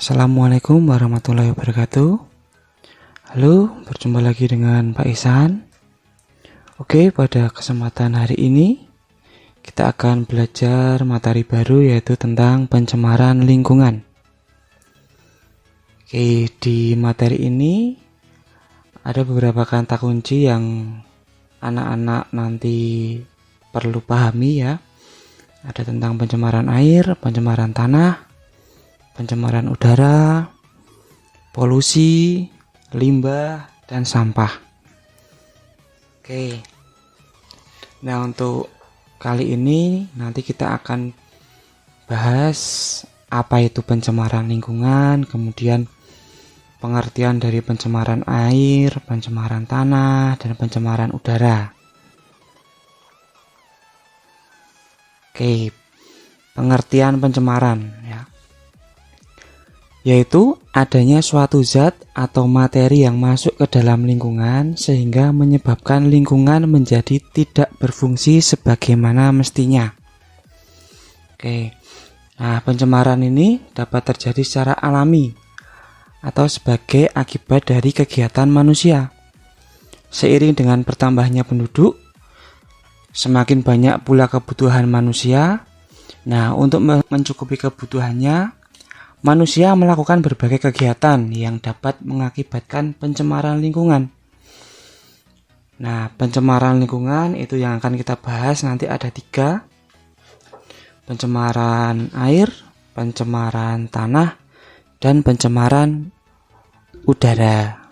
Assalamualaikum warahmatullahi wabarakatuh. Halo, berjumpa lagi dengan Pak Ihsan. Oke, pada kesempatan hari ini kita akan belajar materi baru, yaitu tentang pencemaran lingkungan. Oke, di materi ini ada beberapa kata kunci yang anak-anak nanti perlu pahami ya. Ada tentang pencemaran air, pencemaran tanah, pencemaran udara, polusi, limbah, dan sampah. Oke. Nah, untuk kali ini nanti kita akan bahas apa itu pencemaran lingkungan, kemudian pengertian dari pencemaran air, pencemaran tanah, dan pencemaran udara. Oke. Pengertian pencemaran ya, yaitu adanya suatu zat atau materi yang masuk ke dalam lingkungan sehingga menyebabkan lingkungan menjadi tidak berfungsi sebagaimana mestinya. Oke. Nah, pencemaran ini dapat terjadi secara alami atau sebagai akibat dari kegiatan manusia. Seiring dengan bertambahnya penduduk, semakin banyak pula kebutuhan manusia. Nah, untuk mencukupi kebutuhannya, manusia melakukan berbagai kegiatan yang dapat mengakibatkan pencemaran lingkungan. Nah, pencemaran lingkungan itu yang akan kita bahas nanti ada 3. Pencemaran air, pencemaran tanah, dan pencemaran udara.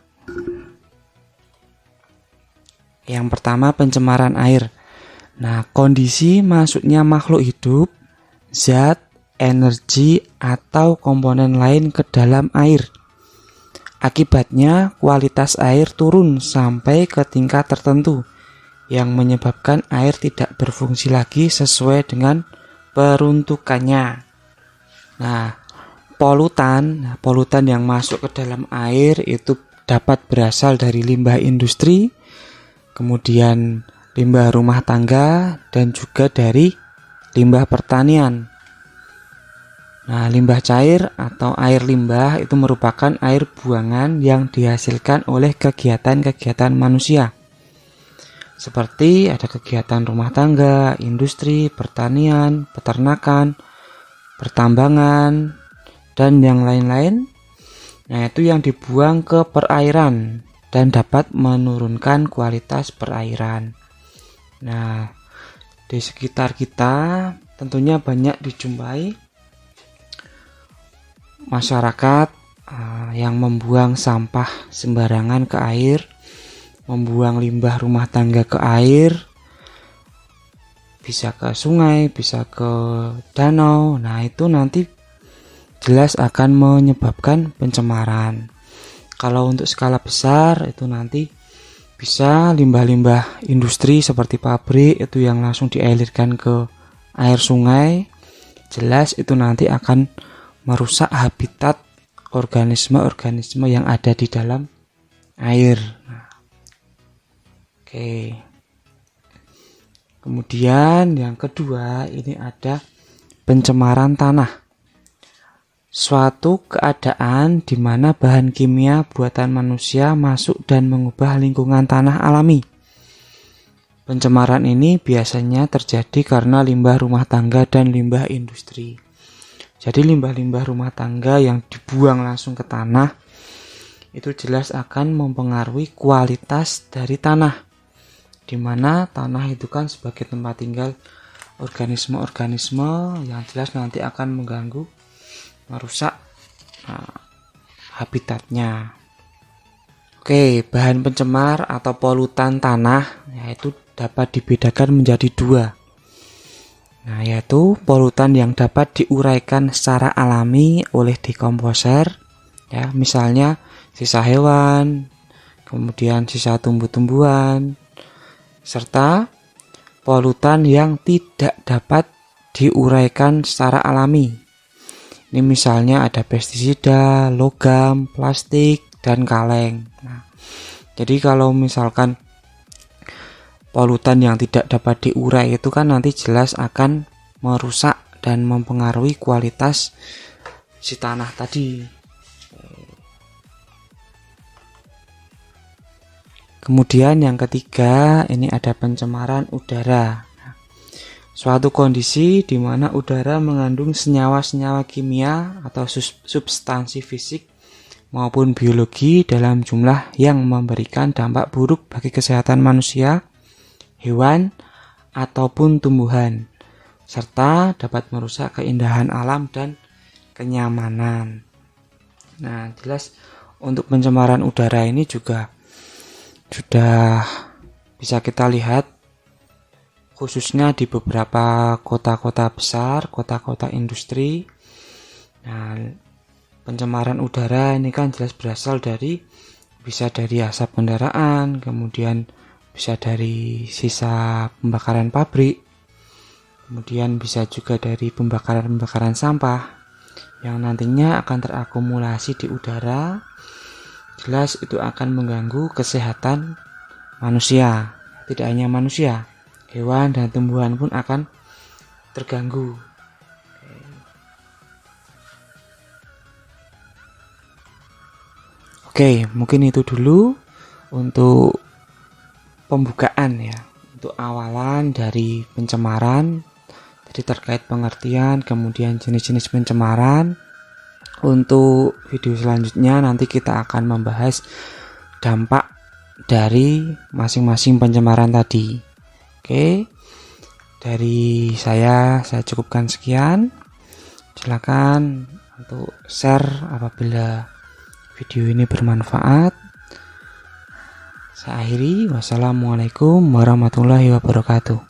Yang pertama, pencemaran air. Nah, kondisi masuknya makhluk hidup, zat, energi, atau komponen lain ke dalam air. Akibatnya kualitas air turun sampai ke tingkat tertentu yang menyebabkan air tidak berfungsi lagi sesuai dengan peruntukannya. Nah, polutan yang masuk ke dalam air itu dapat berasal dari limbah industri, kemudian limbah rumah tangga, dan juga dari limbah pertanian. Nah, limbah cair atau air limbah itu merupakan air buangan yang dihasilkan oleh kegiatan-kegiatan manusia. Seperti ada kegiatan rumah tangga, industri, pertanian, peternakan, pertambangan, dan yang lain-lain. Nah, itu yang dibuang ke perairan dan dapat menurunkan kualitas perairan. Nah, di sekitar kita tentunya banyak dijumpai masyarakat yang membuang sampah sembarangan ke air, membuang limbah rumah tangga ke air, bisa ke sungai, bisa ke danau. Nah, itu nanti jelas akan menyebabkan pencemaran. Kalau untuk skala besar itu nanti bisa limbah-limbah industri seperti pabrik itu yang langsung dialirkan ke air sungai. Jelas itu nanti akan merusak habitat organisme-organisme yang ada di dalam air. Oke. Kemudian yang kedua ini ada pencemaran tanah. Suatu keadaan di mana bahan kimia buatan manusia masuk dan mengubah lingkungan tanah alami. Pencemaran ini biasanya terjadi karena limbah rumah tangga dan limbah industri. Jadi limbah-limbah rumah tangga yang dibuang langsung ke tanah itu jelas akan mempengaruhi kualitas dari tanah. Di mana tanah itu kan sebagai tempat tinggal organisme-organisme yang jelas nanti akan mengganggu, merusak habitatnya. Oke, bahan pencemar atau polutan tanah yaitu dapat dibedakan menjadi 2. Nah, yaitu polutan yang dapat diuraikan secara alami oleh dekomposer ya, misalnya sisa hewan, kemudian sisa tumbuh-tumbuhan, serta polutan yang tidak dapat diuraikan secara alami. Ini misalnya ada pestisida, logam, plastik, dan kaleng. Nah, jadi kalau misalkan polutan yang tidak dapat diurai itu kan nanti jelas akan merusak dan mempengaruhi kualitas si tanah tadi. Kemudian yang ketiga, ini ada pencemaran udara. Suatu kondisi di mana udara mengandung senyawa-senyawa kimia atau substansi fisik maupun biologi dalam jumlah yang memberikan dampak buruk bagi kesehatan manusia, hewan, ataupun tumbuhan, serta dapat merusak keindahan alam dan kenyamanan. Nah, jelas untuk pencemaran udara ini juga sudah bisa kita lihat khususnya di beberapa kota-kota besar, kota-kota industri. Nah, pencemaran udara ini kan jelas berasal bisa dari asap kendaraan, kemudian bisa dari sisa pembakaran pabrik, kemudian bisa juga dari pembakaran sampah yang nantinya akan terakumulasi di udara. Jelas itu akan mengganggu kesehatan manusia. Tidak hanya manusia, hewan dan tumbuhan pun akan terganggu. Oke, mungkin itu dulu untuk pembukaan ya, untuk awalan dari pencemaran. Jadi terkait pengertian, kemudian jenis-jenis pencemaran. Untuk video selanjutnya nanti kita akan membahas dampak dari masing-masing pencemaran tadi. Oke, dari saya cukupkan sekian. Silakan untuk share apabila video ini bermanfaat. Saya akhiri, wassalamualaikum warahmatullahi wabarakatuh.